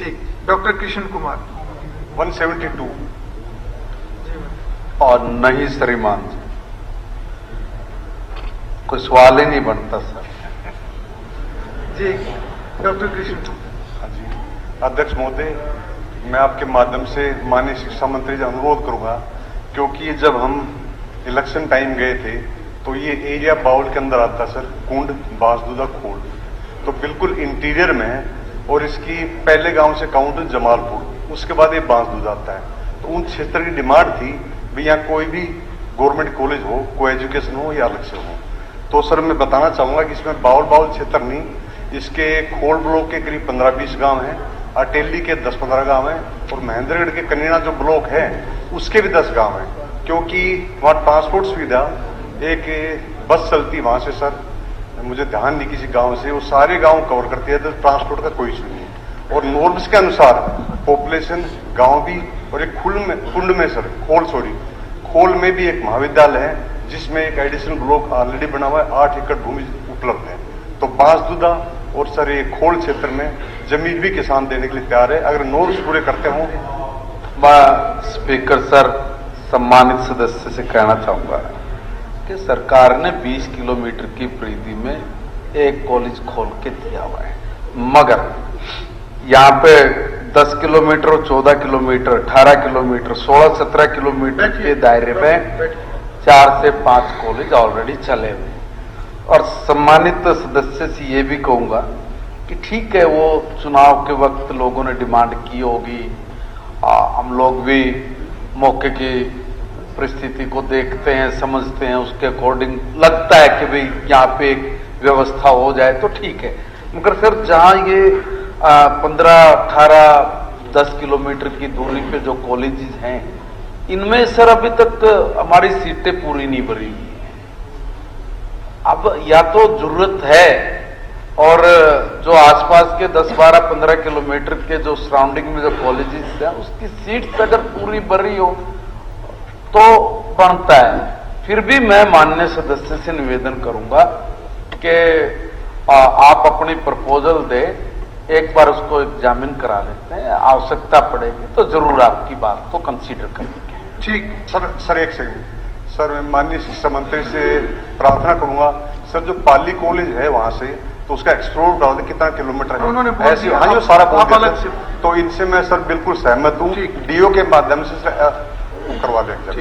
ठीक। डॉक्टर कृष्ण कुमार 172। और नहीं श्रीमान जी, कोई सवाल ही नहीं बनता सर। जी। डॉक्टर कृष्ण हाँ जी, अध्यक्ष महोदय, मैं आपके माध्यम से माननीय शिक्षा मंत्री से अनुरोध करूंगा, क्योंकि जब हम इलेक्शन टाइम गए थे तो ये एरिया बाउल के अंदर आता सर, कुंड बांसदूदा खोल, तो बिल्कुल इंटीरियर में है। और इसकी पहले गांव से काउंट जमालपुर, उसके बाद ये बांसदूदा आता है। तो उन क्षेत्र की डिमांड थी भी यहाँ कोई भी गवर्नमेंट कॉलेज हो, को एजुकेशन हो या अलग से हो। तो सर मैं बताना चाहूंगा कि इसमें बाउल क्षेत्र नहीं, इसके खोल ब्लॉक के करीब 15-20 गांव हैं, अटेली के 10-15 गांव हैं, और महेंद्रगढ़ के कन्या जो ब्लॉक है उसके भी 10 गांव हैं। क्योंकि वहाँ ट्रांसपोर्ट सुविधा, एक बस चलती वहां से सर, मुझे ध्यान नहीं किसी गांव से, वो सारे गांव कवर करती है, तो ट्रांसपोर्ट का कोई इशू नहीं। और नॉर्म्स के अनुसार पॉपुलेशन गांव भी, और एक कुंड में सर खोल में भी एक महाविद्यालय है, जिसमें एक एडिशनल ब्लॉक ऑलरेडी बना हुआ है, 8 एकड़ भूमि उपलब्ध है। तो बांसदूदा और सर ये खोल क्षेत्र में जमीन भी किसान देने के लिए तैयार है, अगर नॉर्म्स पूरे करते हो। स्पीकर सर, सम्मानित सदस्य से कहना चाहूंगा कि सरकार ने 20 किलोमीटर की परिधि में एक कॉलेज खोल के दिया हुआ है, मगर यहाँ पे 10 किलोमीटर, 14 किलोमीटर, 18 किलोमीटर, 16-17 किलोमीटर के दायरे में 4 से 5 कॉलेज ऑलरेडी चले हुए हैं। और सम्मानित सदस्य से ये भी कहूंगा कि ठीक है, वो चुनाव के वक्त लोगों ने डिमांड की होगी, हम लोग भी मौके की परिस्थिति को देखते हैं, समझते हैं, उसके अकॉर्डिंग लगता है कि भाई यहाँ पे एक व्यवस्था हो जाए तो ठीक है। मगर सर जहाँ ये 15, 18, 10 किलोमीटर की दूरी पे जो कॉलेजेस हैं, इनमें सर अभी तक हमारी सीटें पूरी नहीं भरी हुई हैं। अब या तो जरूरत है, और जो आसपास के 10, 12, 15 किलोमीटर के जो सराउंडिंग में जो कॉलेजेस हैं, उसकी सीट्स अगर पूरी भरी हो तो बनता है। फिर भी मैं माननीय सदस्य से निवेदन करूंगा कि आप अपनी प्रपोजल दे, एक बार उसको एग्जामिन करा लेते हैं, आवश्यकता पड़ेगी तो जरूर आपकी बात को कंसीडर करेंगे। ठीक सर एक सेकंड सर, मैं माननीय शिक्षा मंत्री से प्रार्थना करूंगा सर, जो पाली कॉलेज है वहां से तो उसका एक्सप्लोर करा दें कितना किलोमीटर है, उन्होंने ऐसे हाँ, जो सारा अलग से, तो इनसे मैं सर बिल्कुल सहमत हूँ। डीओ के माध्यम से करवा देंगे।